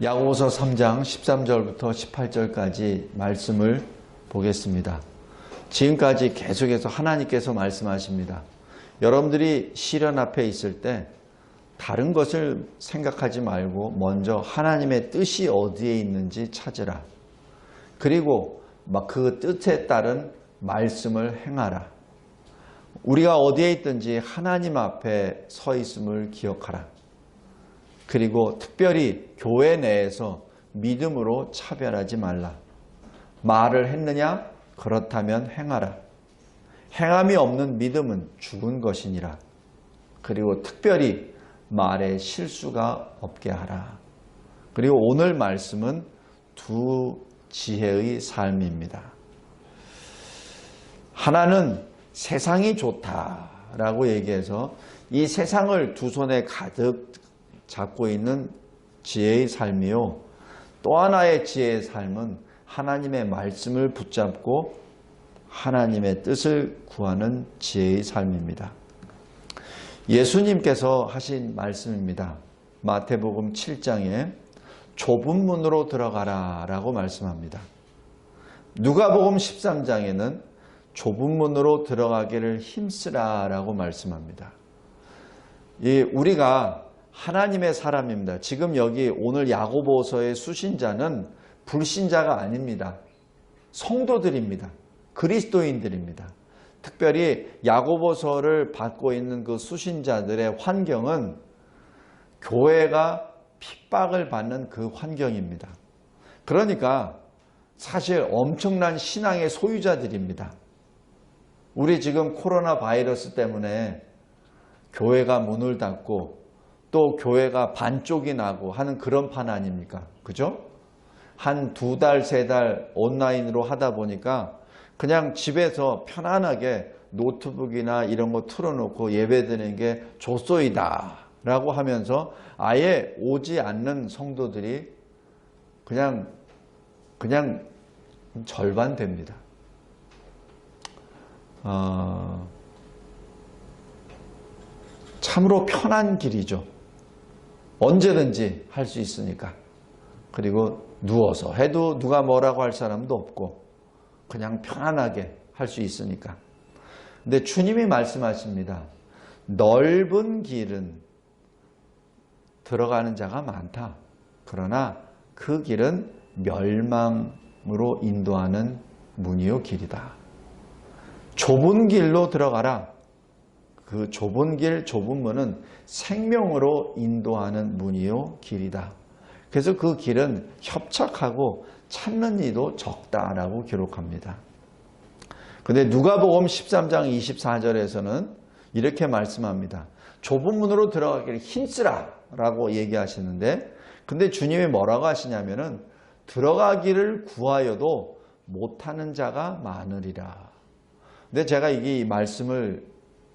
야고보서 3장 13절부터 18절까지 말씀을 보겠습니다. 지금까지 계속해서 하나님께서 말씀하십니다. 여러분들이 시련 앞에 있을 때 다른 것을 생각하지 말고 먼저 하나님의 뜻이 어디에 있는지 찾으라. 그리고 그 뜻에 따른 말씀을 행하라. 우리가 어디에 있든지 하나님 앞에 서 있음을 기억하라. 그리고 특별히 교회 내에서 믿음으로 차별하지 말라. 말을 했느냐? 그렇다면 행하라. 행함이 없는 믿음은 죽은 것이니라. 그리고 특별히 말에 실수가 없게 하라. 그리고 오늘 말씀은 두 지혜의 삶입니다. 하나는 세상이 좋다라고 얘기해서 이 세상을 두 손에 가득 잡고 있는 지혜의 삶이요. 또 하나의 지혜의 삶은 하나님의 말씀을 붙잡고 하나님의 뜻을 구하는 지혜의 삶입니다. 예수님께서 하신 말씀입니다. 마태복음 7장에 좁은 문으로 들어가라 라고 말씀합니다. 누가복음 13장에는 좁은 문으로 들어가기를 힘쓰라 라고 말씀합니다. 우리가 하나님의 사람입니다. 지금 여기 오늘 야고보서의 수신자는 불신자가 아닙니다. 성도들입니다. 그리스도인들입니다. 특별히 야고보서를 받고 있는 그 수신자들의 환경은 교회가 핍박을 받는 그 환경입니다. 그러니까 사실 엄청난 신앙의 소유자들입니다. 우리 지금 코로나 바이러스 때문에 교회가 문을 닫고 또 교회가 반쪽이 나고 하는 그런 판 아닙니까? 그죠? 한 2달, 3달 온라인으로 하다 보니까 그냥 집에서 편안하게 노트북이나 이런 거 틀어놓고 예배드리는 게 좋소이다 라고 하면서 아예 오지 않는 성도들이 그냥 절반 됩니다. 참으로 편한 길이죠. 언제든지 할 수 있으니까. 그리고 누워서 해도 누가 뭐라고 할 사람도 없고 그냥 편안하게 할 수 있으니까. 근데 주님이 말씀하십니다. 넓은 길은 들어가는 자가 많다. 그러나 그 길은 멸망으로 인도하는 문이요 길이다. 좁은 길로 들어가라. 그 좁은 길, 좁은 문은 생명으로 인도하는 문이요 길이다. 그래서 그 길은 협착하고 찾는 이도 적다라고 기록합니다. 그런데 누가복음 13장 24절에서는 이렇게 말씀합니다. 좁은 문으로 들어가기를 힘쓰라 라고 얘기하시는데, 근데 주님이 뭐라고 하시냐면은 들어가기를 구하여도 못하는 자가 많으리라. 근데 제가 이 말씀을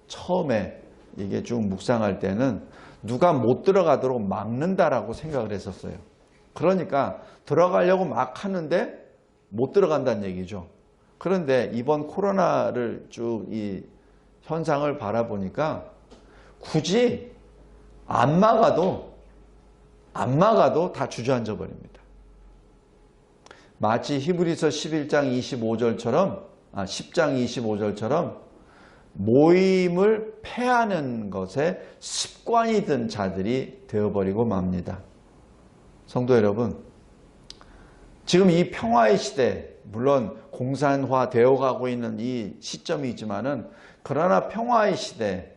처음에 이게 쭉 묵상할 때는 누가 못 들어가도록 막는다라고 생각을 했었어요. 그러니까 들어가려고 막 하는데 못 들어간다는 얘기죠. 그런데 이번 코로나를 쭉 이 현상을 바라보니까 굳이 안 막아도 다 주저앉아 버립니다. 마치 히브리서 11장 25절처럼 10장 25절처럼 모임을 패하는 것에 습관이 든 자들이 되어버리고 맙니다. 성도 여러분, 지금 이 평화의 시대, 물론 공산화 되어가고 있는 이 시점이지만은 그러나 평화의 시대,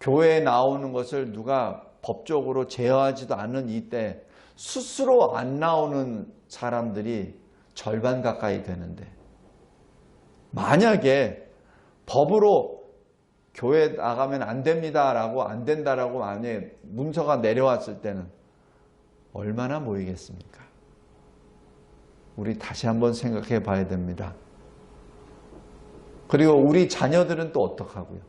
교회에 나오는 것을 누가 법적으로 제어하지도 않는 이때 스스로 안 나오는 사람들이 절반 가까이 되는데, 만약에 법으로 교회 나가면 안 됩니다라고 안 된다라고 만약에 문서가 내려왔을 때는 얼마나 모이겠습니까? 우리 다시 한번 생각해 봐야 됩니다. 그리고 우리 자녀들은 또 어떡하고요?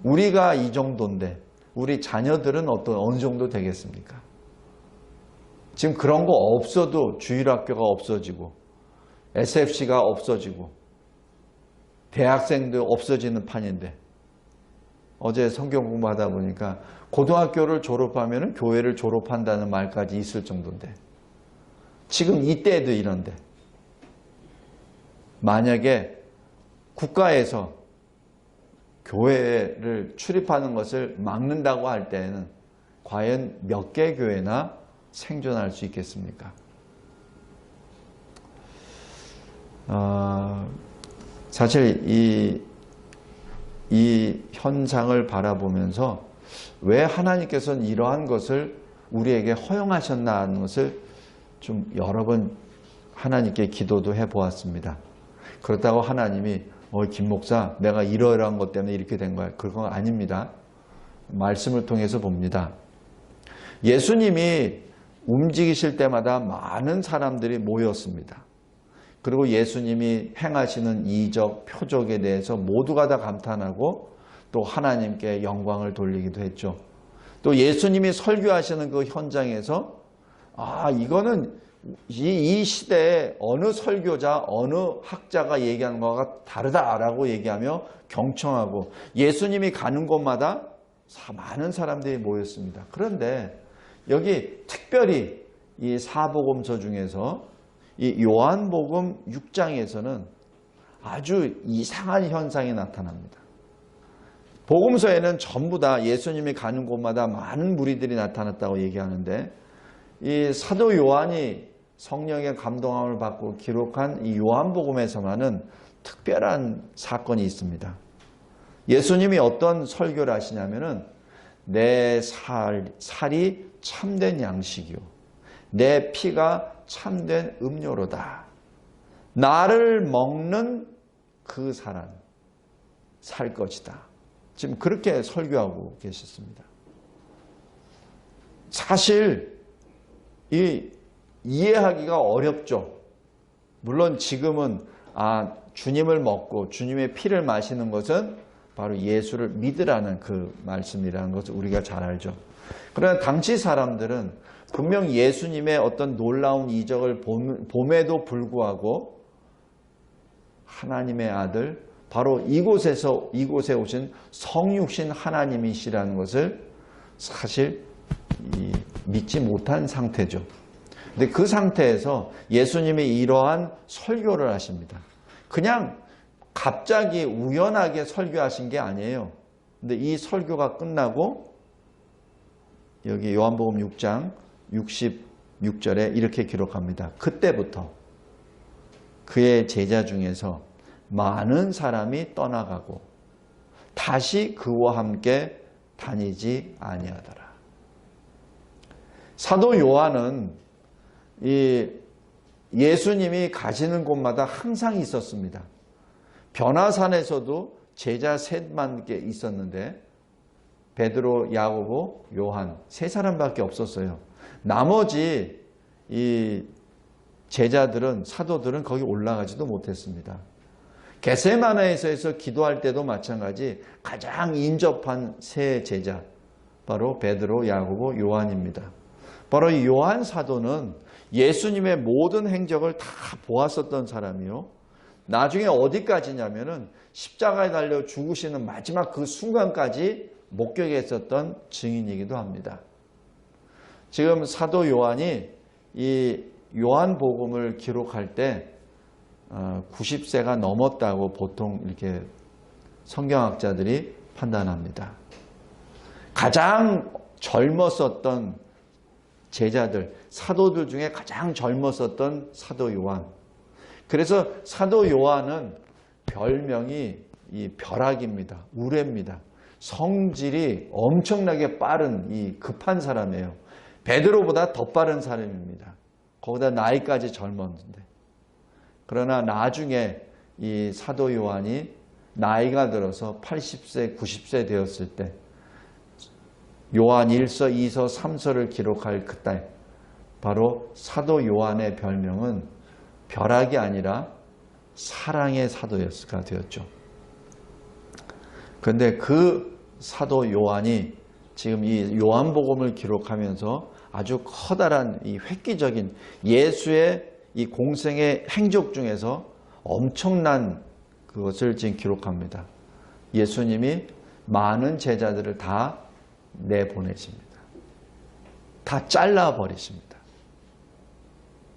우리가 이 정도인데 우리 자녀들은 어느 정도 되겠습니까? 지금 그런 거 없어도 주일학교가 없어지고 SFC가 없어지고 대학생도 없어지는 판인데 어제 성경 공부하다 보니까 고등학교를 졸업하면 교회를 졸업한다는 말까지 있을 정도인데 지금 이때도 이런데 만약에 국가에서 교회를 출입하는 것을 막는다고 할 때에는 과연 몇 개 교회나 생존할 수 있겠습니까? 사실 이 현상을 바라보면서 왜 하나님께서는 이러한 것을 우리에게 허용하셨나 하는 것을 좀 여러 번 하나님께 기도도 해보았습니다. 그렇다고 하나님이 김 목사 내가 이러이러한 것 때문에 이렇게 된 거야. 그건 아닙니다. 말씀을 통해서 봅니다. 예수님이 움직이실 때마다 많은 사람들이 모였습니다. 그리고 예수님이 행하시는 이적, 표적에 대해서 모두가 다 감탄하고 또 하나님께 영광을 돌리기도 했죠. 또 예수님이 설교하시는 그 현장에서 이거는 이 시대에 어느 설교자, 어느 학자가 얘기하는 것과 다르다라고 얘기하며 경청하고 예수님이 가는 곳마다 많은 사람들이 모였습니다. 그런데 여기 특별히 이 사복음서 중에서 이 요한복음 6장에서는 아주 이상한 현상이 나타납니다. 복음서에는 전부 다 예수님이 가는 곳마다 많은 무리들이 나타났다고 얘기하는데 이 사도 요한이 성령의 감동함을 받고 기록한 이 요한복음에서만은 특별한 사건이 있습니다. 예수님이 어떤 설교를 하시냐면은 내 살이 참된 양식이요 내 피가 참된 음료로다. 나를 먹는 그 사람 살 것이다. 지금 그렇게 설교하고 계셨습니다. 사실 이해하기가 어렵죠. 물론 지금은 주님을 먹고 주님의 피를 마시는 것은 바로 예수를 믿으라는 그 말씀이라는 것을 우리가 잘 알죠. 그러나 당시 사람들은 분명 예수님의 어떤 놀라운 이적을 봄에도 불구하고 하나님의 아들 바로 이곳에 오신 성육신 하나님이시라는 것을 사실 믿지 못한 상태죠. 근데 그 상태에서 예수님이 이러한 설교를 하십니다. 그냥 갑자기 우연하게 설교하신 게 아니에요. 근데 이 설교가 끝나고 여기 요한복음 6장 66절에 이렇게 기록합니다. 그때부터 그의 제자 중에서 많은 사람이 떠나가고 다시 그와 함께 다니지 아니하더라. 사도 요한은 예수님이 가시는 곳마다 항상 있었습니다. 변화산에서도 제자 셋만 있었는데 베드로, 야고보, 요한 세 사람밖에 없었어요. 나머지 이 제자들은 사도들은 거기 올라가지도 못했습니다. 겟세마네에서 기도할 때도 마찬가지 가장 인접한 세 제자 바로 베드로, 야고보, 요한입니다. 바로 이 요한 사도는 예수님의 모든 행적을 다 보았었던 사람이요. 나중에 어디까지냐면은 십자가에 달려 죽으시는 마지막 그 순간까지 목격했었던 증인이기도 합니다. 지금 사도 요한이 이 요한복음을 기록할 때 90세가 넘었다고 보통 이렇게 성경학자들이 판단합니다. 가장 젊었었던 제자들, 사도들 중에 가장 젊었었던 사도 요한. 그래서 사도 요한은 별명이 이 벼락입니다. 우레입니다. 성질이 엄청나게 빠른 이 급한 사람이에요. 베드로보다 더 빠른 사람입니다. 거기다 나이까지 젊었는데. 그러나 나중에 이 사도 요한이 나이가 들어서 80세, 90세 되었을 때 요한 1서, 2서, 3서를 기록할 그때 바로 사도 요한의 별명은 벼락이 아니라 사랑의 사도가 되었죠. 그런데 그 사도 요한이 지금 이 요한복음을 기록하면서 아주 커다란 이 획기적인 예수의 이 공생의 행적 중에서 엄청난 그것을 지금 기록합니다. 예수님이 많은 제자들을 다 내보내십니다. 다 잘라버리십니다.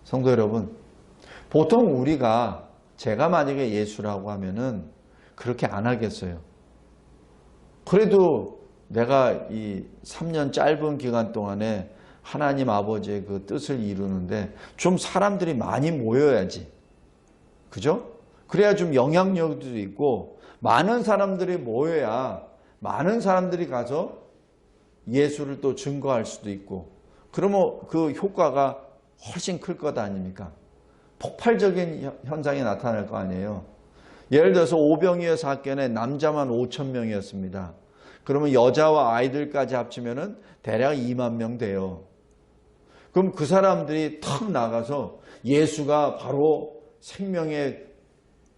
성도 여러분, 보통 우리가 제가 만약에 예수라고 하면은 그렇게 안 하겠어요. 그래도 내가 이 3년 짧은 기간 동안에 하나님 아버지의 그 뜻을 이루는데 좀 사람들이 많이 모여야지. 그죠? 그래야 좀 영향력도 있고 많은 사람들이 모여야 많은 사람들이 가서 예수를 또 증거할 수도 있고 그러면 그 효과가 훨씬 클 것 아닙니까? 폭발적인 현상이 나타날 거 아니에요. 예를 들어서 오병이어 사건에 남자만 5천 명이었습니다. 그러면 여자와 아이들까지 합치면은 대략 2만 명 돼요. 그럼 그 사람들이 탁 나가서 예수가 바로 생명의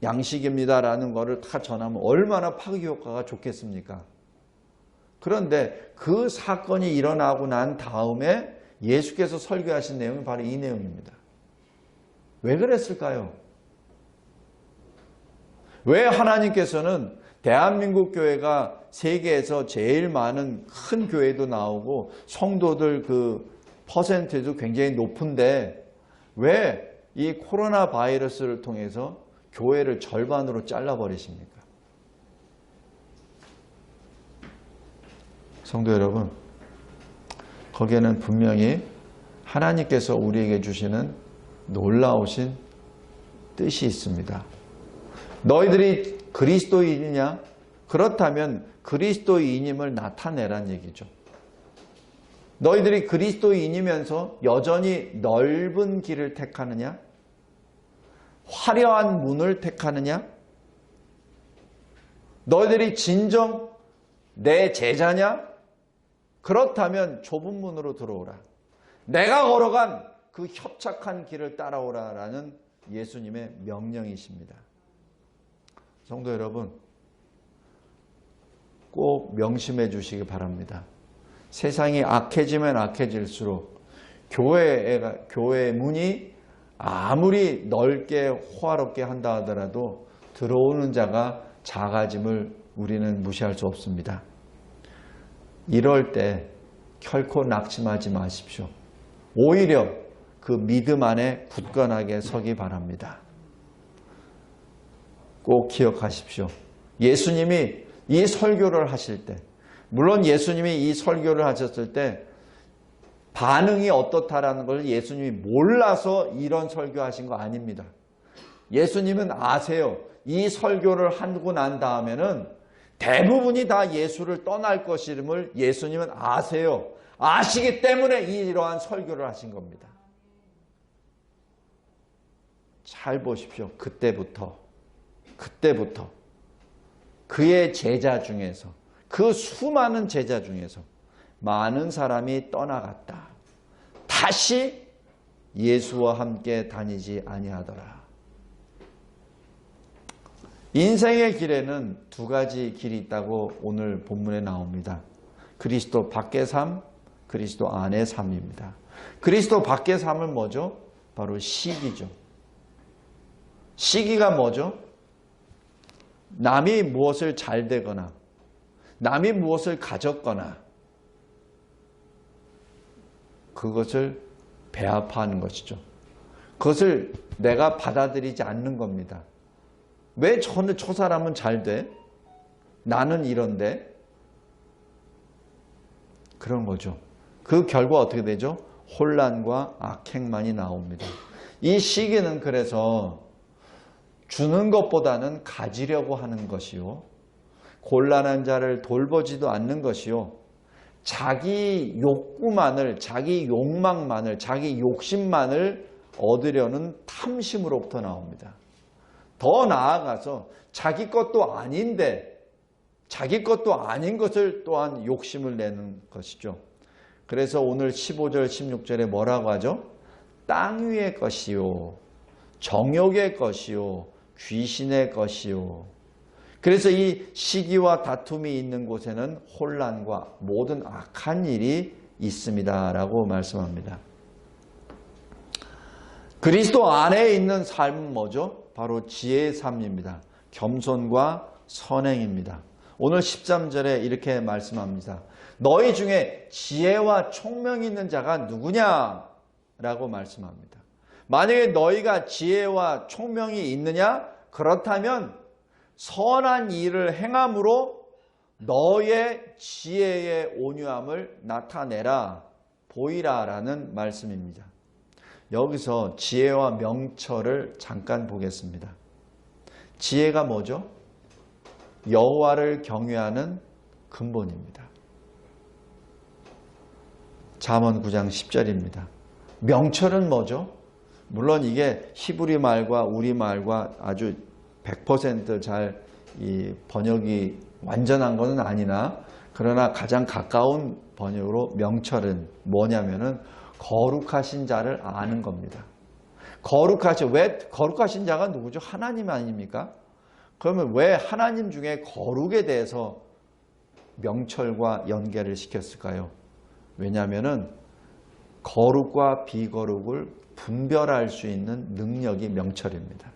양식입니다라는 것을 다 전하면 얼마나 파기 효과가 좋겠습니까? 그런데 그 사건이 일어나고 난 다음에 예수께서 설교하신 내용이 바로 이 내용입니다. 왜 그랬을까요? 왜 하나님께서는 대한민국 교회가 세계에서 제일 많은 큰 교회도 나오고 성도들 그 퍼센트도 굉장히 높은데 왜 이 코로나 바이러스를 통해서 교회를 절반으로 잘라버리십니까? 성도 여러분, 거기에는 분명히 하나님께서 우리에게 주시는 놀라우신 뜻이 있습니다. 너희들이 그리스도인이냐? 그렇다면 그리스도인임을 나타내란 얘기죠. 너희들이 그리스도인이면서 여전히 넓은 길을 택하느냐? 화려한 문을 택하느냐? 너희들이 진정 내 제자냐? 그렇다면 좁은 문으로 들어오라. 내가 걸어간 그 협착한 길을 따라오라라는 예수님의 명령이십니다. 성도 여러분, 꼭 명심해 주시기 바랍니다. 세상이 악해지면 악해질수록 교회의 문이 아무리 넓게 호화롭게 한다 하더라도 들어오는 자가 작아짐을 우리는 무시할 수 없습니다. 이럴 때 결코 낙심하지 마십시오. 오히려 그 믿음 안에 굳건하게 서기 바랍니다. 꼭 기억하십시오. 예수님이 이 설교를 하실 때, 물론 예수님이 이 설교를 하셨을 때 반응이 어떻다라는 걸 예수님이 몰라서 이런 설교하신 거 아닙니다. 예수님은 아세요. 이 설교를 하고 난 다음에는 대부분이 다 예수를 떠날 것임을 예수님은 아세요. 아시기 때문에 이러한 설교를 하신 겁니다. 잘 보십시오. 그때부터 그의 제자 중에서, 그 수많은 제자 중에서 많은 사람이 떠나갔다. 다시 예수와 함께 다니지 아니하더라. 인생의 길에는 두 가지 길이 있다고 오늘 본문에 나옵니다. 그리스도 밖의 삶, 그리스도 안의 삶입니다. 그리스도 밖의 삶은 뭐죠? 바로 시기죠. 시기가 뭐죠? 남이 무엇을 잘 되거나 남이 무엇을 가졌거나 그것을 배합하는 것이죠. 그것을 내가 받아들이지 않는 겁니다. 왜 저 사람은 잘 돼? 나는 이런데? 그런 거죠. 그 결과 어떻게 되죠? 혼란과 악행만이 나옵니다. 이 시기는 그래서 주는 것보다는 가지려고 하는 것이요. 곤란한 자를 돌보지도 않는 것이요. 자기 욕구만을, 자기 욕망만을, 자기 욕심만을 얻으려는 탐심으로부터 나옵니다. 더 나아가서 자기 것도 아닌데 자기 것도 아닌 것을 또한 욕심을 내는 것이죠. 그래서 오늘 15절 16절에 뭐라고 하죠? 땅 위의 것이요, 정욕의 것이요, 귀신의 것이요. 그래서 이 시기와 다툼이 있는 곳에는 혼란과 모든 악한 일이 있습니다 라고 말씀합니다. 그리스도 안에 있는 삶은 뭐죠? 바로 지혜의 삶입니다. 겸손과 선행입니다. 오늘 13절에 이렇게 말씀합니다. 너희 중에 지혜와 총명이 있는 자가 누구냐? 라고 말씀합니다. 만약에 너희가 지혜와 총명이 있느냐? 그렇다면 선한 일을 행함으로 너의 지혜의 온유함을 나타내라, 보이라 라는 말씀입니다. 여기서 지혜와 명철을 잠깐 보겠습니다. 지혜가 뭐죠? 여호와를 경외하는 근본입니다. 잠언 9장 10절입니다. 명철은 뭐죠? 물론 이게 히브리 말과 우리말과 아주 100% 잘 이 번역이 완전한 것은 아니나 그러나 가장 가까운 번역으로 명철은 뭐냐면은 거룩하신 자를 아는 겁니다. 왜 거룩하신 자가 누구죠? 하나님 아닙니까? 그러면 왜 하나님 중에 거룩에 대해서 명철과 연계를 시켰을까요? 왜냐하면은 거룩과 비거룩을 분별할 수 있는 능력이 명철입니다.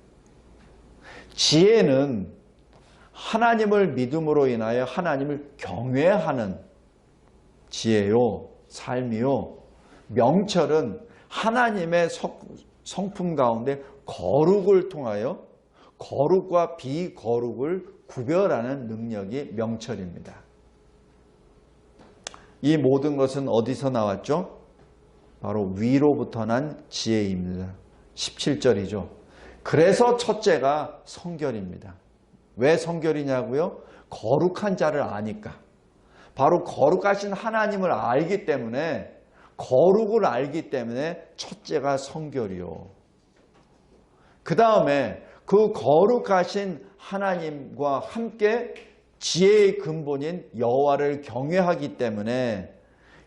지혜는 하나님을 믿음으로 인하여 하나님을 경외하는 지혜요, 삶이요. 명철은 하나님의 성품 가운데 거룩을 통하여 거룩과 비거룩을 구별하는 능력이 명철입니다. 이 모든 것은 어디서 나왔죠? 바로 위로부터 난 지혜입니다. 17절이죠. 그래서 첫째가 성결입니다. 왜 성결이냐고요? 거룩한 자를 아니까. 바로 거룩하신 하나님을 알기 때문에, 거룩을 알기 때문에 첫째가 성결이요. 그 다음에 그 거룩하신 하나님과 함께 지혜의 근본인 여호와를 경외하기 때문에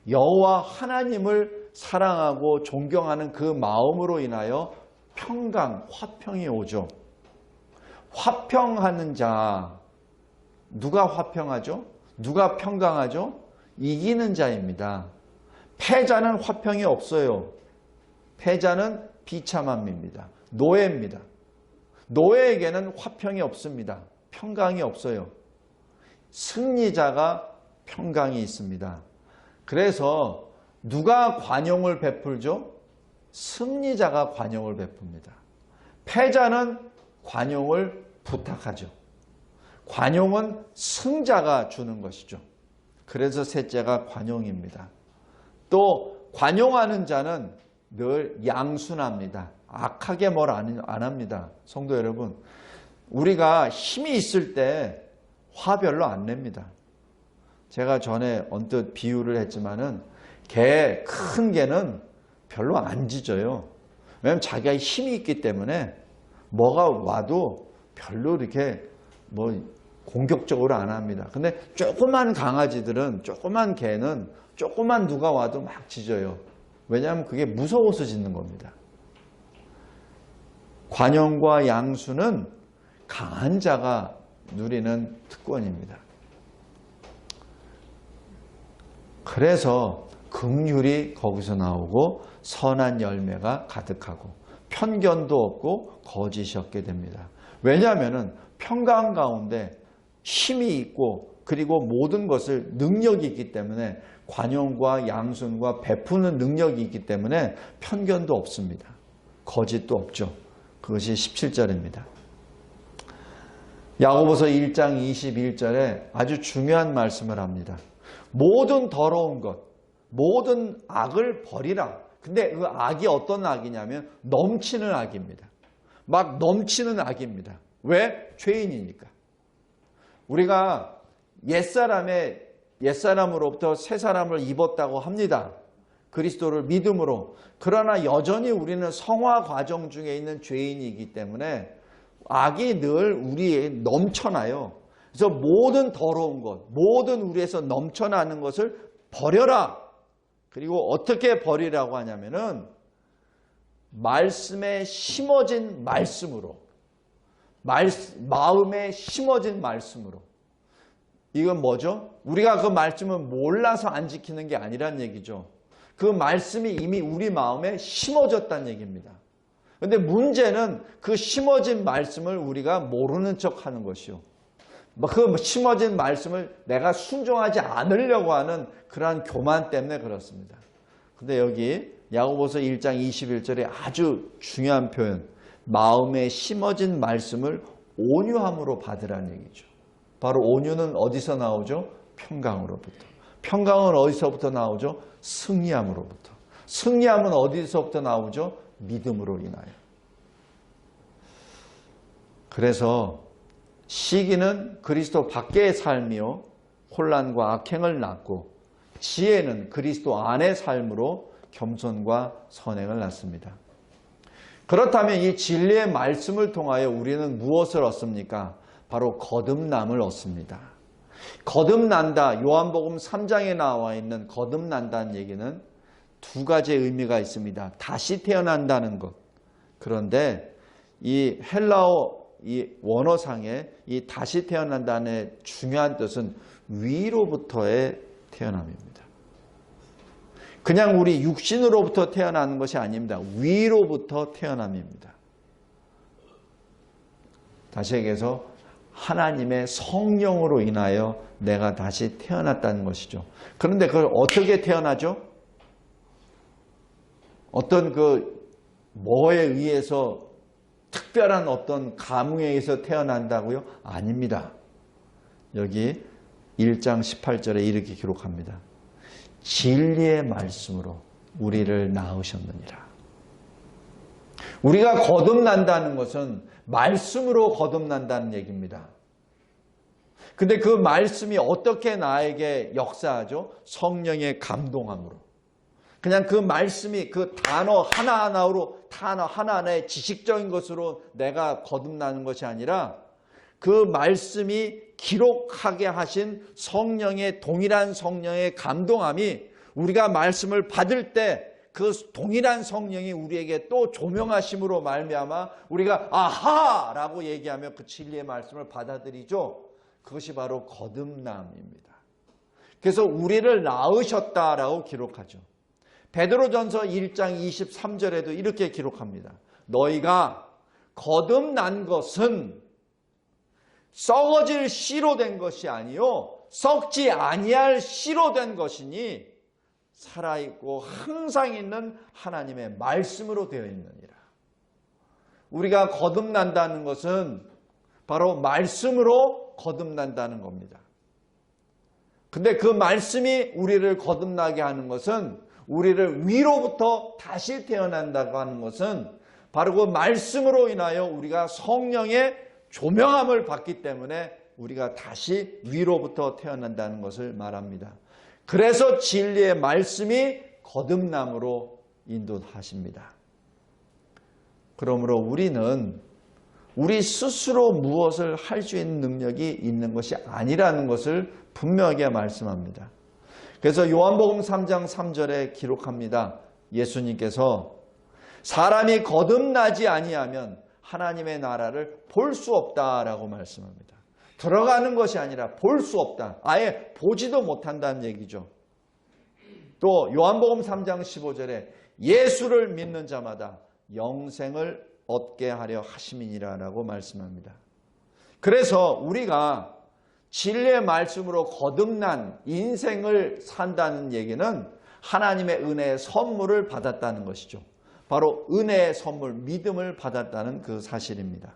여호와 하나님을 사랑하고 존경하는 그 마음으로 인하여 평강, 화평이 오죠. 화평하는 자, 누가 화평하죠? 누가 평강하죠? 이기는 자입니다. 패자는 화평이 없어요. 패자는 비참함입니다. 노예입니다. 노예에게는 화평이 없습니다. 평강이 없어요. 승리자가 평강이 있습니다. 그래서 누가 관용을 베풀죠? 승리자가 관용을 베풉니다. 패자는 관용을 부탁하죠. 관용은 승자가 주는 것이죠. 그래서 셋째가 관용입니다. 또 관용하는 자는 늘 양순합니다. 악하게 뭘 안 합니다. 성도 여러분, 우리가 힘이 있을 때 화 별로 안 냅니다. 제가 전에 언뜻 비유를 했지만은 큰 개는 별로 안 짖어요. 왜냐하면 자기가 힘이 있기 때문에 뭐가 와도 별로 이렇게 공격적으로 안 합니다. 근데 조그만 강아지들은, 조그만 개는 조그만 누가 와도 막 짖어요. 왜냐하면 그게 무서워서 짖는 겁니다. 관용과 양수는 강한 자가 누리는 특권입니다. 그래서 긍휼이 거기서 나오고 선한 열매가 가득하고 편견도 없고 거짓이 없게 됩니다. 왜냐하면 평강 가운데 힘이 있고 그리고 모든 것을 능력이 있기 때문에 관용과 양순과 베푸는 능력이 있기 때문에 편견도 없습니다. 거짓도 없죠. 그것이 17절입니다. 야고보서 1장 21절에 아주 중요한 말씀을 합니다. 모든 더러운 것, 모든 악을 버리라. 근데 그 악이 어떤 악이냐면 넘치는 악입니다. 막 넘치는 악입니다. 왜? 죄인이니까. 우리가 옛사람으로부터 새 사람을 입었다고 합니다. 그리스도를 믿음으로. 그러나 여전히 우리는 성화 과정 중에 있는 죄인이기 때문에 악이 늘 우리에 넘쳐나요. 그래서 모든 더러운 것, 모든 우리에서 넘쳐나는 것을 버려라. 그리고 어떻게 버리라고 하냐면은 말씀에 심어진 말씀으로, 마음에 심어진 말씀으로. 이건 뭐죠? 우리가 그 말씀을 몰라서 안 지키는 게 아니란 얘기죠. 그 말씀이 이미 우리 마음에 심어졌다는 얘기입니다. 그런데 문제는 그 심어진 말씀을 우리가 모르는 척 하는 것이요. 그 심어진 말씀을 내가 순종하지 않으려고 하는 그러한 교만 때문에 그렇습니다. 근데 여기 야고보서 1장 21절에 아주 중요한 표현, 마음에 심어진 말씀을 온유함으로 받으라는 얘기죠. 바로 온유는 어디서 나오죠? 평강으로부터. 평강은 어디서부터 나오죠? 승리함으로부터. 승리함은 어디서부터 나오죠? 믿음으로 인하여. 그래서 시기는 그리스도 밖의 삶이요 혼란과 악행을 낳고, 지혜는 그리스도 안의 삶으로 겸손과 선행을 낳습니다. 그렇다면 이 진리의 말씀을 통하여 우리는 무엇을 얻습니까? 바로 거듭남을 얻습니다. 거듭난다, 요한복음 3장에 나와 있는 거듭난다는 얘기는 두 가지의 의미가 있습니다. 다시 태어난다는 것. 그런데 이 헬라어 이 원어상의 이 다시 태어난다는 중요한 뜻은 위로부터의 태어남입니다. 그냥 우리 육신으로부터 태어나는 것이 아닙니다. 위로부터 태어남입니다. 다시 얘기해서 하나님의 성령으로 인하여 내가 다시 태어났다는 것이죠. 그런데 그걸 어떻게 태어나죠? 어떤 뭐에 의해서 특별한 어떤 감흥에 의해서 태어난다고요? 아닙니다. 여기 1장 18절에 이렇게 기록합니다. 진리의 말씀으로 우리를 낳으셨느니라. 우리가 거듭난다는 것은 말씀으로 거듭난다는 얘기입니다. 근데 그 말씀이 어떻게 나에게 역사하죠? 성령의 감동함으로. 그냥 그 말씀이 그 단어 하나하나의 지식적인 것으로 내가 거듭나는 것이 아니라 그 말씀이 기록하게 하신 성령의 동일한 성령의 감동함이 우리가 말씀을 받을 때 그 동일한 성령이 우리에게 또 조명하심으로 말미암아 우리가 아하라고 얘기하며 그 진리의 말씀을 받아들이죠. 그것이 바로 거듭남입니다. 그래서 우리를 낳으셨다라고 기록하죠. 베드로전서 1장 23절에도 이렇게 기록합니다. 너희가 거듭난 것은 썩어질 씨로 된 것이 아니요 썩지 아니할 씨로 된 것이니 살아있고 항상 있는 하나님의 말씀으로 되어 있느니라. 우리가 거듭난다는 것은 바로 말씀으로 거듭난다는 겁니다. 근데 그 말씀이 우리를 거듭나게 하는 것은, 우리를 위로부터 다시 태어난다고 하는 것은 바로 그 말씀으로 인하여 우리가 성령의 조명함을 받기 때문에 우리가 다시 위로부터 태어난다는 것을 말합니다. 그래서 진리의 말씀이 거듭남으로 인도하십니다. 그러므로 우리는 우리 스스로 무엇을 할 수 있는 능력이 있는 것이 아니라는 것을 분명하게 말씀합니다. 그래서 요한복음 3장 3절에 기록합니다. 예수님께서 사람이 거듭나지 아니하면 하나님의 나라를 볼 수 없다라고 말씀합니다. 들어가는 것이 아니라 볼 수 없다. 아예 보지도 못한다는 얘기죠. 또 요한복음 3장 15절에 예수를 믿는 자마다 영생을 얻게 하려 하심이니라라고 말씀합니다. 그래서 우리가 진리의 말씀으로 거듭난 인생을 산다는 얘기는 하나님의 은혜의 선물을 받았다는 것이죠. 바로 은혜의 선물, 믿음을 받았다는 그 사실입니다.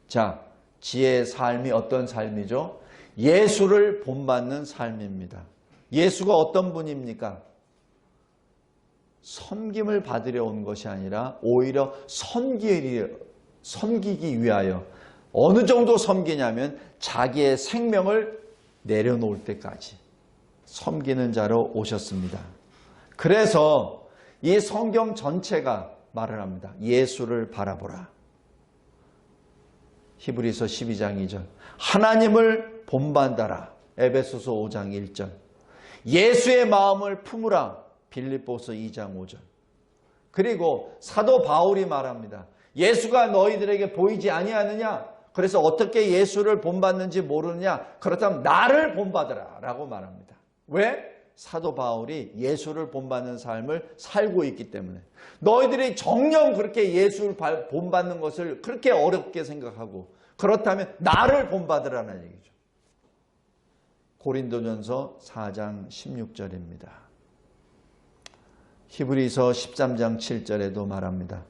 자, 지혜의 삶이 어떤 삶이죠? 예수를 본받는 삶입니다. 예수가 어떤 분입니까? 섬김을 받으려 온 것이 아니라 오히려 섬기기 위하여, 어느 정도 섬기냐면 자기의 생명을 내려놓을 때까지 섬기는 자로 오셨습니다. 그래서 이 성경 전체가 말을 합니다. 예수를 바라보라. 히브리서 12장 2절. 하나님을 본받아라. 에베소서 5장 1절. 예수의 마음을 품으라. 빌립보서 2장 5절. 그리고 사도 바울이 말합니다. 예수가 너희들에게 보이지 아니하느냐? 그래서 어떻게 예수를 본받는지 모르느냐? 그렇다면 나를 본받으라 라고 말합니다. 왜? 사도 바울이 예수를 본받는 삶을 살고 있기 때문에. 너희들이 정녕 그렇게 예수를 본받는 것을 그렇게 어렵게 생각하고 그렇다면 나를 본받으라는 얘기죠. 고린도전서 4장 16절입니다. 히브리서 13장 7절에도 말합니다.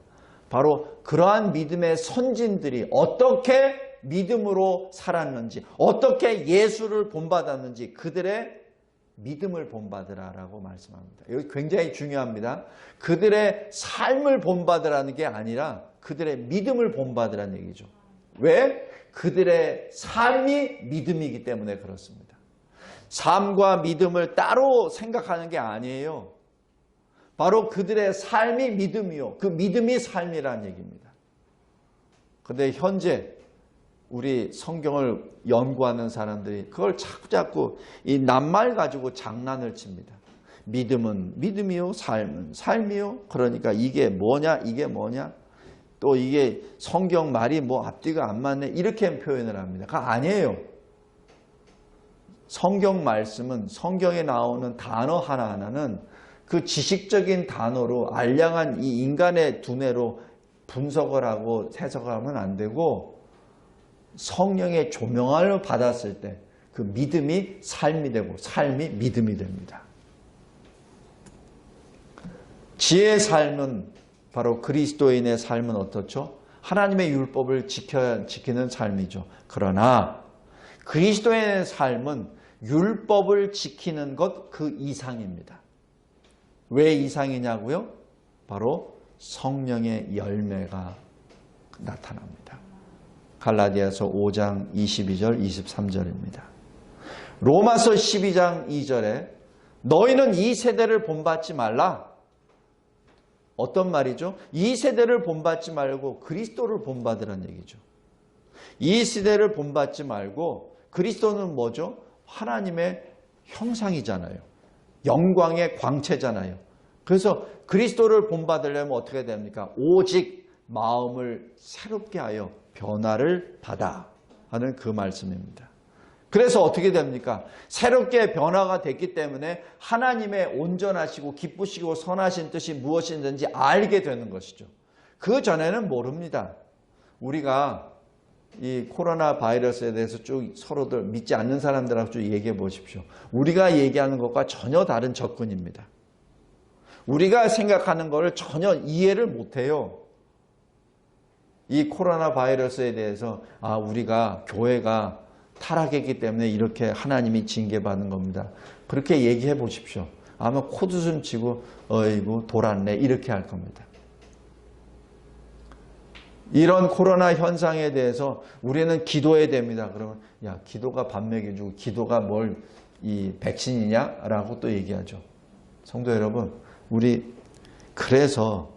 바로 그러한 믿음의 선진들이 어떻게 믿음으로 살았는지, 어떻게 예수를 본받았는지 그들의 믿음을 본받으라라고 말씀합니다. 여기 굉장히 중요합니다. 그들의 삶을 본받으라는 게 아니라 그들의 믿음을 본받으라는 얘기죠. 왜? 그들의 삶이 믿음이기 때문에 그렇습니다. 삶과 믿음을 따로 생각하는 게 아니에요. 바로 그들의 삶이 믿음이요. 그 믿음이 삶이라는 얘기입니다. 그런데 현재 우리 성경을 연구하는 사람들이 그걸 자꾸 이 낱말 가지고 장난을 칩니다. 믿음은 믿음이요, 삶은 삶이요. 그러니까 이게 뭐냐, 이게 뭐냐. 또 이게 성경 말이 뭐 앞뒤가 안 맞네. 이렇게 표현을 합니다. 그거 아니에요. 성경 말씀은 성경에 나오는 단어 하나하나는 그 지식적인 단어로 알량한 이 인간의 두뇌로 분석을 하고 해석을 하면 안 되고 성령의 조명을 받았을 때 그 믿음이 삶이 되고 삶이 믿음이 됩니다. 지혜의 삶은 바로 그리스도인의 삶은 어떻죠? 하나님의 율법을 지키는 삶이죠. 그러나 그리스도인의 삶은 율법을 지키는 것 그 이상입니다. 왜 이상이냐고요? 바로 성령의 열매가 나타납니다. 갈라디아서 5장 22절 23절입니다. 로마서 12장 2절에 너희는 이 세대를 본받지 말라. 어떤 말이죠? 이 세대를 본받지 말고 그리스도를 본받으라는 얘기죠. 이 세대를 본받지 말고 그리스도는 뭐죠? 하나님의 형상이잖아요. 영광의 광채잖아요. 그래서 그리스도를 본받으려면 어떻게 됩니까? 오직 마음을 새롭게 하여 변화를 받아 하는 그 말씀입니다. 그래서 어떻게 됩니까? 새롭게 변화가 됐기 때문에 하나님의 온전하시고 기쁘시고 선하신 뜻이 무엇인지 알게 되는 것이죠. 그 전에는 모릅니다. 우리가 이 코로나 바이러스에 대해서 쭉 서로들 믿지 않는 사람들하고 쭉 얘기해 보십시오. 우리가 얘기하는 것과 전혀 다른 접근입니다. 우리가 생각하는 것을 전혀 이해를 못해요. 이 코로나 바이러스에 대해서 우리가 교회가 타락했기 때문에 이렇게 하나님이 징계받는 겁니다. 그렇게 얘기해 보십시오. 아마 코웃음 치고 어이구 돌았네 이렇게 할 겁니다. 이런 코로나 현상에 대해서 우리는 기도해야 됩니다. 그러면 야 기도가 밥 먹여주고 기도가 뭘 이 백신이냐? 라고 또 얘기하죠. 성도 여러분, 우리 그래서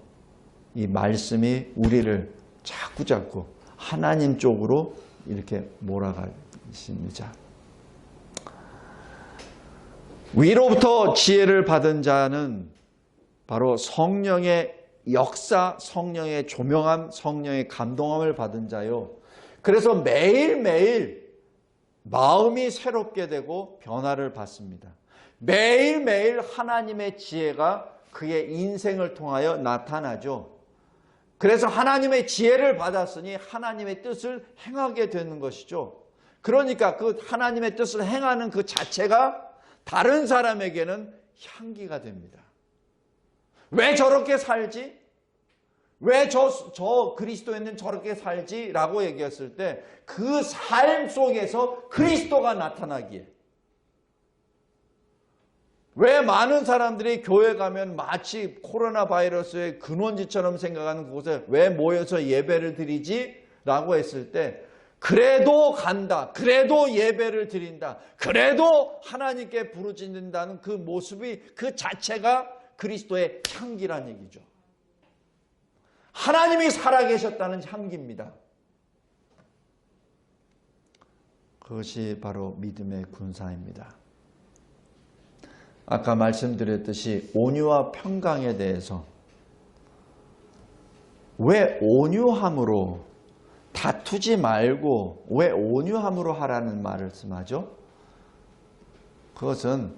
이 말씀이 우리를 자꾸 하나님 쪽으로 이렇게 몰아가십니다. 위로부터 지혜를 받은 자는 바로 성령의 역사, 성령의 조명함, 성령의 감동함을 받은 자요. 그래서 매일매일 마음이 새롭게 되고 변화를 받습니다. 매일매일 하나님의 지혜가 그의 인생을 통하여 나타나죠. 그래서 하나님의 지혜를 받았으니 하나님의 뜻을 행하게 되는 것이죠. 그러니까 그 하나님의 뜻을 행하는 그 자체가 다른 사람에게는 향기가 됩니다. 왜 저렇게 살지? 왜 저 그리스도인은 저렇게 살지? 라고 얘기했을 때 그 삶 속에서 그리스도가 나타나기에 왜 많은 사람들이 교회 가면 마치 코로나 바이러스의 근원지처럼 생각하는 곳에 왜 모여서 예배를 드리지? 라고 했을 때 그래도 간다. 그래도 예배를 드린다. 그래도 하나님께 부르짖는다는 그 모습이 그 자체가 그리스도의 향기란 얘기죠. 하나님이 살아계셨다는 향기입니다. 그것이 바로 믿음의 군사입니다. 아까 말씀드렸듯이 온유와 평강에 대해서 왜 온유함으로 다투지 말고 왜 온유함으로 하라는 말씀하죠? 그것은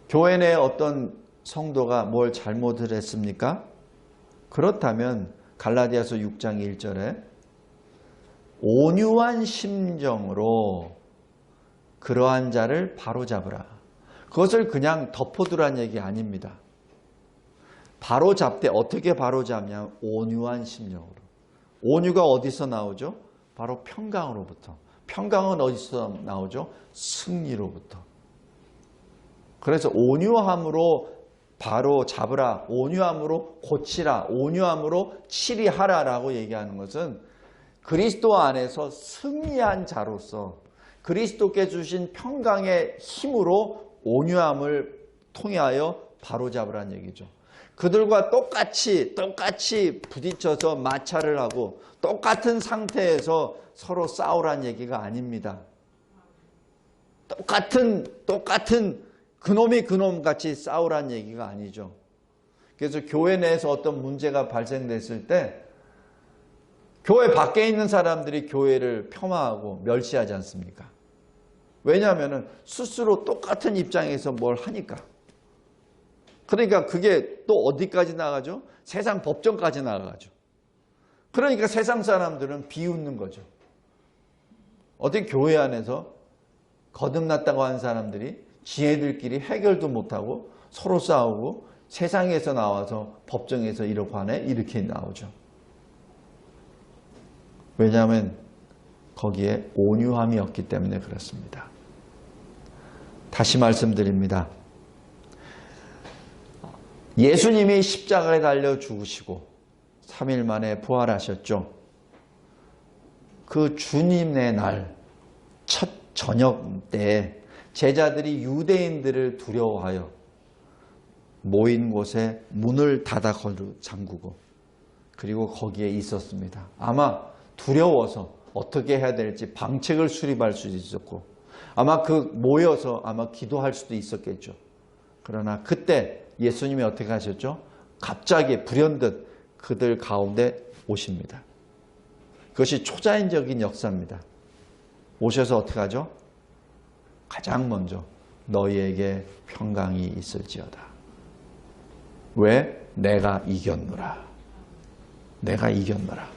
교회 내 어떤 성도가 뭘 잘못을 했습니까? 그렇다면 갈라디아서 6장 1절에 온유한 심정으로 그러한 자를 바로잡으라. 그것을 그냥 덮어두란 얘기 아닙니다. 바로잡되 어떻게 바로잡냐? 온유한 심정으로. 온유가 어디서 나오죠? 바로 평강으로부터. 평강은 어디서 나오죠? 승리로부터. 그래서 온유함으로 바로 잡으라, 온유함으로 고치라, 온유함으로 치리하라라고 얘기하는 것은 그리스도 안에서 승리한 자로서 그리스도께 주신 평강의 힘으로 온유함을 통하여 바로잡으라는 얘기죠. 그들과 똑같이 부딪혀서 마찰을 하고 똑같은 상태에서 서로 싸우란 얘기가 아닙니다. 똑같은 그놈이 그놈같이 싸우란 얘기가 아니죠. 그래서 교회 내에서 어떤 문제가 발생됐을 때 교회 밖에 있는 사람들이 교회를 폄하하고 멸시하지 않습니까? 왜냐하면 스스로 똑같은 입장에서 뭘 하니까. 그러니까 그게 또 어디까지 나가죠? 세상 법정까지 나가죠. 그러니까 세상 사람들은 비웃는 거죠. 어떻게 교회 안에서 거듭났다고 하는 사람들이 지혜들끼리 해결도 못하고 서로 싸우고 세상에서 나와서 법정에서 이렇게 하네? 이렇게 나오죠. 왜냐하면 거기에 온유함이 없기 때문에 그렇습니다. 다시 말씀드립니다. 예수님이 십자가에 달려 죽으시고 3일 만에 부활하셨죠. 그 주님의 날 첫 저녁 때에 제자들이 유대인들을 두려워하여 모인 곳에 문을 닫아 잠그고 그리고 거기에 있었습니다. 아마 두려워서 어떻게 해야 될지 방책을 수립할 수도 있었고 아마 모여서 아마 기도할 수도 있었겠죠. 그러나 그때 예수님이 어떻게 하셨죠? 갑자기 불현듯 그들 가운데 오십니다. 그것이 초자연적인 역사입니다. 오셔서 어떻게 하죠? 가장 먼저 너희에게 평강이 있을지어다. 왜? 내가 이겼노라. 내가 이겼노라.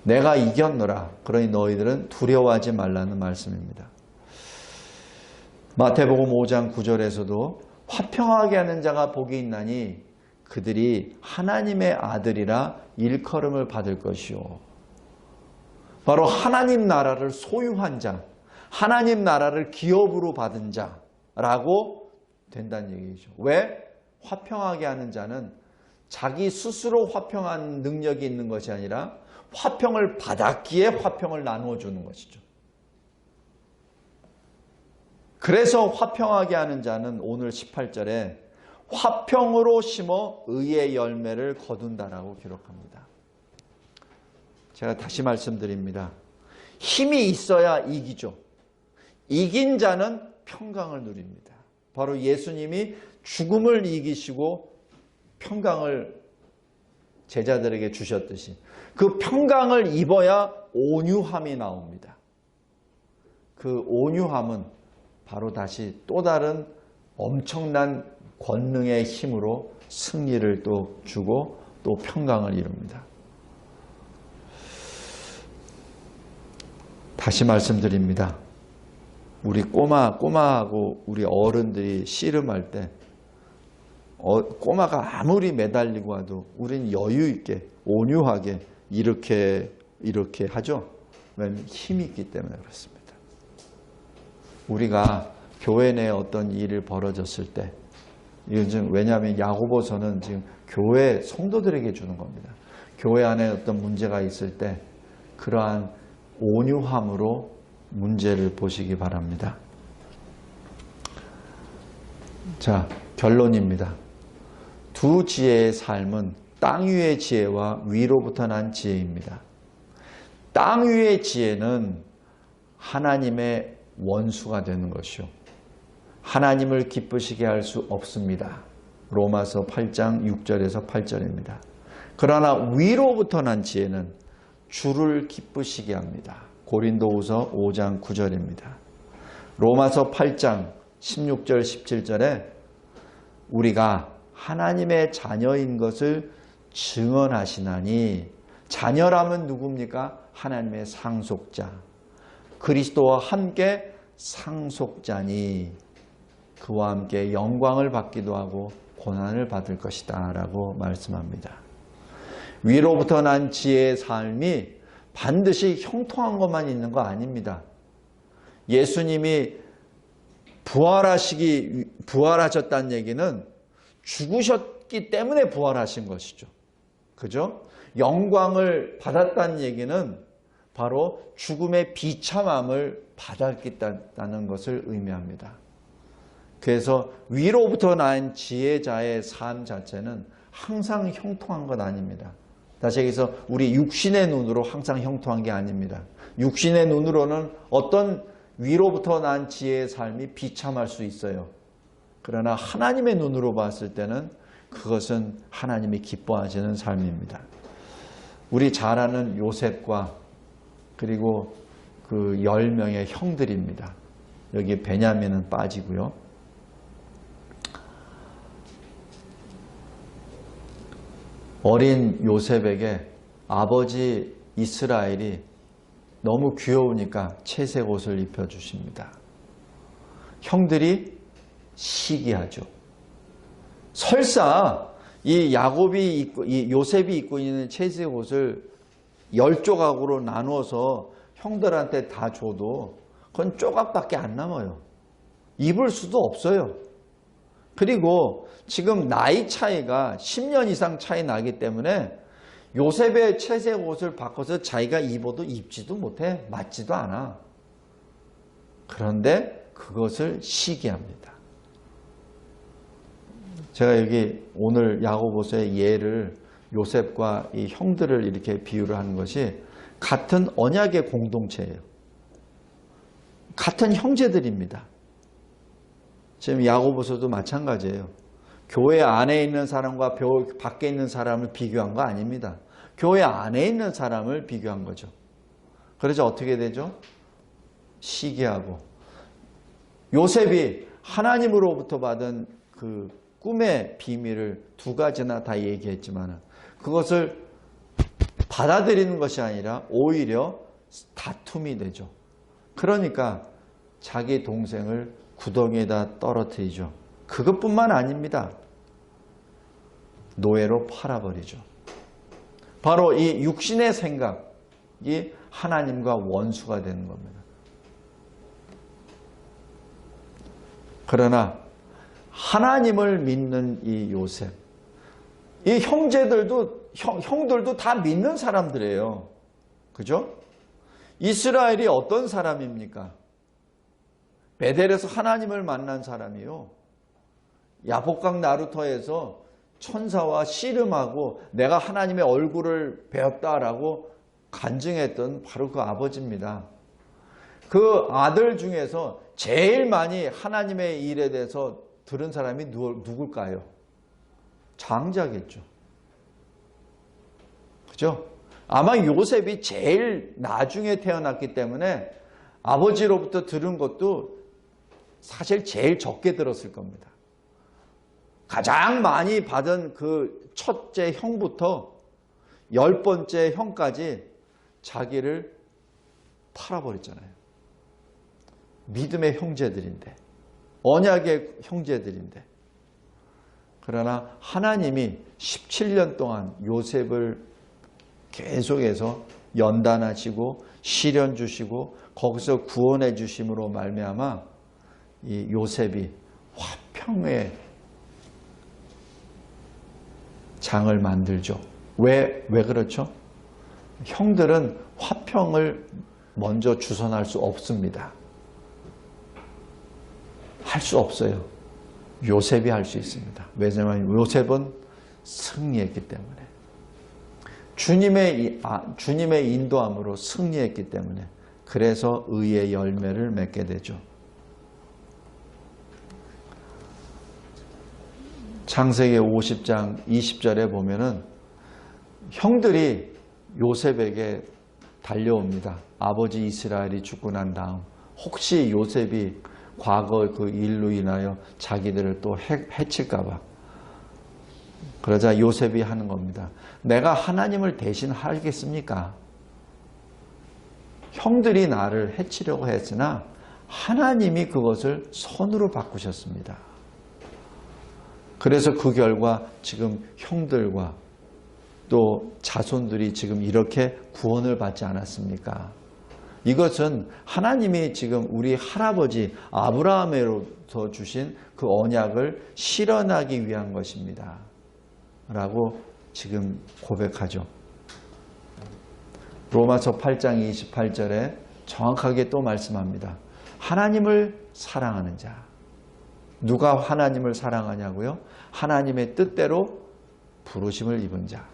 내가 이겼노라. 그러니 너희들은 두려워하지 말라는 말씀입니다. 마태복음 5장 9절에서도 화평하게 하는 자가 복이 있나니 그들이 하나님의 아들이라 일컬음을 받을 것이요. 바로 하나님 나라를 소유한 자, 하나님 나라를 기업으로 받은 자라고 된다는 얘기죠. 왜? 화평하게 하는 자는 자기 스스로 화평한 능력이 있는 것이 아니라 화평을 받았기에 화평을 나누어주는 것이죠. 그래서 화평하게 하는 자는 오늘 18절에 화평으로 심어 의의 열매를 거둔다라고 기록합니다. 제가 다시 말씀드립니다. 힘이 있어야 이기죠. 이긴 자는 평강을 누립니다. 바로 예수님이 죽음을 이기시고 평강을 제자들에게 주셨듯이 그 평강을 입어야 온유함이 나옵니다. 그 온유함은 바로 다시 또 다른 엄청난 권능의 힘으로 승리를 또 주고 또 평강을 이룹니다. 다시 말씀드립니다. 우리 꼬마하고 우리 어른들이 씨름할 때 꼬마가 아무리 매달리고 와도 우리는 여유 있게 온유하게 이렇게 하죠. 왜냐하면 힘이 있기 때문에 그렇습니다. 우리가 교회 내에 어떤 일이 벌어졌을 때 이건 왜냐하면 야고보서는 지금 교회 성도들에게 주는 겁니다. 교회 안에 어떤 문제가 있을 때 그러한 온유함으로 문제를 보시기 바랍니다. 자, 결론입니다. 두 지혜의 삶은 땅 위의 지혜와 위로부터 난 지혜입니다. 땅 위의 지혜는 하나님의 원수가 되는 것이요. 하나님을 기쁘시게 할 수 없습니다. 로마서 8장 6절에서 8절입니다. 그러나 위로부터 난 지혜는 주를 기쁘시게 합니다. 고린도후서 5장 9절입니다. 로마서 8장 16절 17절에 우리가 하나님의 자녀인 것을 증언하시나니 자녀라면 누굽니까? 하나님의 상속자. 그리스도와 함께 상속자니 그와 함께 영광을 받기도 하고 고난을 받을 것이다 라고 말씀합니다. 위로부터 난 지혜의 삶이 반드시 형통한 것만 있는 거 아닙니다. 예수님이 부활하셨다는 얘기는 죽으셨기 때문에 부활하신 것이죠. 그죠? 영광을 받았다는 얘기는 바로 죽음의 비참함을 받았다는 것을 의미합니다. 그래서 위로부터 난 지혜자의 삶 자체는 항상 형통한 것 아닙니다. 다시 얘기해서 우리 육신의 눈으로 항상 형통한 게 아닙니다. 육신의 눈으로는 어떤 위로부터 난 지혜의 삶이 비참할 수 있어요. 그러나 하나님의 눈으로 봤을 때는 그것은 하나님이 기뻐하시는 삶입니다. 우리 잘 아는 요셉과 그리고 그 10명의 형들입니다. 여기 베냐민은 빠지고요. 어린 요셉에게 아버지 이스라엘이 너무 귀여우니까 채색 옷을 입혀주십니다. 형들이 시기하죠. 설사 이 요셉이 입고 있는 채색 옷을 10조각으로 나누어서 형들한테 다 줘도 그건 조각밖에 안 남아요. 입을 수도 없어요. 그리고 지금 나이 차이가 10년 이상 차이 나기 때문에 요셉의 채색 옷을 바꿔서 자기가 입어도 입지도 못해. 맞지도 않아. 그런데 그것을 시기합니다. 제가 여기 오늘 야고보서의 예를 요셉과 이 형들을 이렇게 비유를 하는 것이 같은 언약의 공동체예요. 같은 형제들입니다. 지금 야고보서도 마찬가지예요. 교회 안에 있는 사람과 밖에 있는 사람을 비교한 거 아닙니다. 교회 안에 있는 사람을 비교한 거죠. 그래서 어떻게 되죠? 시기하고 요셉이 하나님으로부터 받은 그 꿈의 비밀을 2가지나 다 얘기했지만 그것을 받아들이는 것이 아니라 오히려 다툼이 되죠. 그러니까 자기 동생을 구덩이에다 떨어뜨리죠. 그것뿐만 아닙니다. 노예로 팔아버리죠. 바로 이 육신의 생각이 하나님과 원수가 되는 겁니다. 그러나 하나님을 믿는 이 요셉, 이 형들도 다 믿는 사람들이에요. 그죠? 이스라엘이 어떤 사람입니까? 베델에서 하나님을 만난 사람이요. 야복강 나루터에서 천사와 씨름하고 내가 하나님의 얼굴을 배웠다라고 간증했던 바로 그 아버지입니다. 그 아들 중에서 제일 많이 하나님의 일에 대해서 들은 사람이 누굴까요? 장자겠죠. 그죠? 아마 요셉이 제일 나중에 태어났기 때문에 아버지로부터 들은 것도 사실 제일 적게 들었을 겁니다. 가장 많이 받은 그 첫째 형부터 10번째 형까지 자기를 팔아버렸잖아요. 믿음의 형제들인데, 언약의 형제들인데. 그러나 하나님이 17년 동안 요셉을 계속해서 연단하시고 시련 주시고 거기서 구원해 주심으로 말미암아 이 요셉이 화평의 장을 만들죠. 왜 그렇죠? 형들은 화평을 먼저 주선할 수 없습니다. 할 수 없어요. 요셉이 할 수 있습니다. 왜냐하면 요셉은 승리했기 때문에. 주님의 인도함으로 승리했기 때문에. 그래서 의의 열매를 맺게 되죠. 창세기 50장 20절에 보면은 형들이 요셉에게 달려옵니다. 아버지 이스라엘이 죽고 난 다음 혹시 요셉이 과거 그 일로 인하여 자기들을 또 해칠까 봐. 그러자 요셉이 하는 겁니다. 내가 하나님을 대신 하겠습니까? 형들이 나를 해치려고 했으나 하나님이 그것을 선으로 바꾸셨습니다. 그래서 그 결과 지금 형들과 또 자손들이 지금 이렇게 구원을 받지 않았습니까? 이것은 하나님이 지금 우리 할아버지 아브라함으로부터 주신 그 언약을 실현하기 위한 것입니다. 라고 지금 고백하죠. 로마서 8장 28절에 정확하게 또 말씀합니다. 하나님을 사랑하는 자. 누가 하나님을 사랑하냐고요? 하나님의 뜻대로 부르심을 입은 자.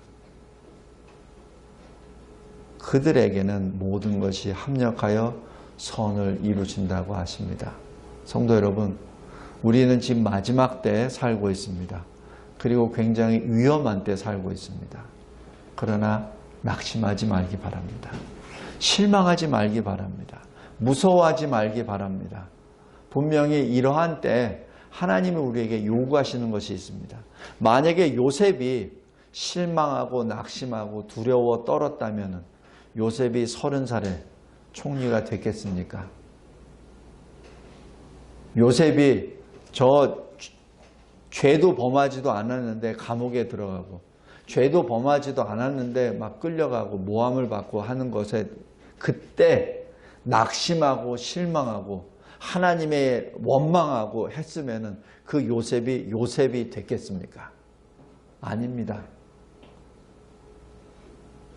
그들에게는 모든 것이 합력하여 선을 이루신다고 하십니다. 성도 여러분, 우리는 지금 마지막 때에 살고 있습니다. 그리고 굉장히 위험한 때 살고 있습니다. 그러나 낙심하지 말기 바랍니다. 실망하지 말기 바랍니다. 무서워하지 말기 바랍니다. 분명히 이러한 때 하나님이 우리에게 요구하시는 것이 있습니다. 만약에 요셉이 실망하고 낙심하고 두려워 떨었다면 요셉이 30살에 총리가 됐겠습니까? 요셉이 죄도 범하지도 않았는데 감옥에 들어가고 죄도 범하지도 않았는데 막 끌려가고 모함을 받고 하는 것에 그때 낙심하고 실망하고 하나님의 원망하고 했으면 그 요셉이 됐겠습니까? 아닙니다.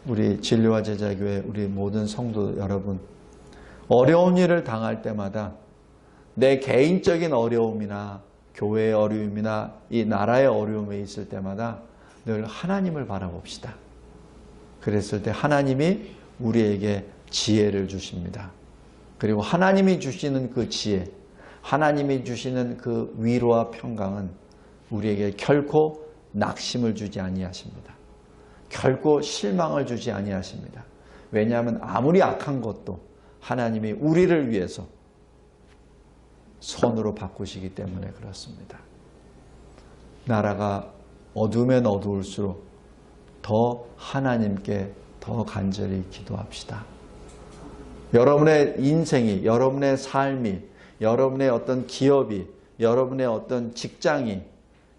우리 진리와 제자교회 우리 모든 성도 여러분, 어려운 일을 당할 때마다 내 개인적인 어려움이나 교회의 어려움이나 이 나라의 어려움에 있을 때마다 늘 하나님을 바라봅시다. 그랬을 때 하나님이 우리에게 지혜를 주십니다. 그리고 하나님이 주시는 그 지혜, 하나님이 주시는 그 위로와 평강은 우리에게 결코 낙심을 주지 아니하십니다. 결코 실망을 주지 아니하십니다. 왜냐하면 아무리 악한 것도 하나님이 우리를 위해서 선으로 바꾸시기 때문에 그렇습니다. 나라가 어두우면 어두울수록 더 하나님께 더 간절히 기도합시다. 여러분의 인생이, 여러분의 삶이, 여러분의 어떤 기업이, 여러분의 어떤 직장이,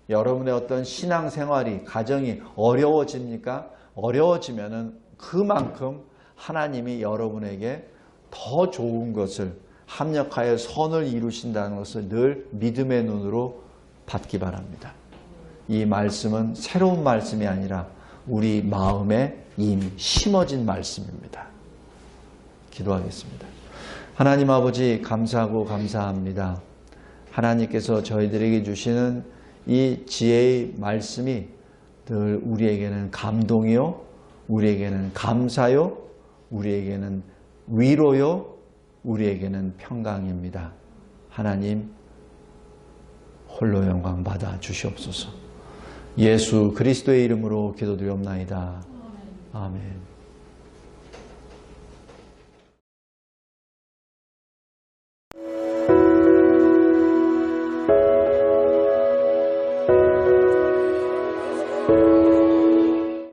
여러분의 어떤 신앙생활이, 가정이 어려워집니까? 어려워지면은 그만큼 하나님이 여러분에게 더 좋은 것을 합력하여 선을 이루신다는 것을 늘 믿음의 눈으로 받기 바랍니다. 이 말씀은 새로운 말씀이 아니라 우리 마음에 이미 심어진 말씀입니다. 기도하겠습니다. 하나님 아버지 감사하고 감사합니다. 하나님께서 저희들에게 주시는 이 지혜의 말씀이 늘 우리에게는 감동이요, 우리에게는 감사요, 우리에게는 위로요, 우리에게는 평강입니다. 하나님 홀로 영광 받아 주시옵소서. 예수 그리스도의 이름으로 기도드리옵나이다. 아멘.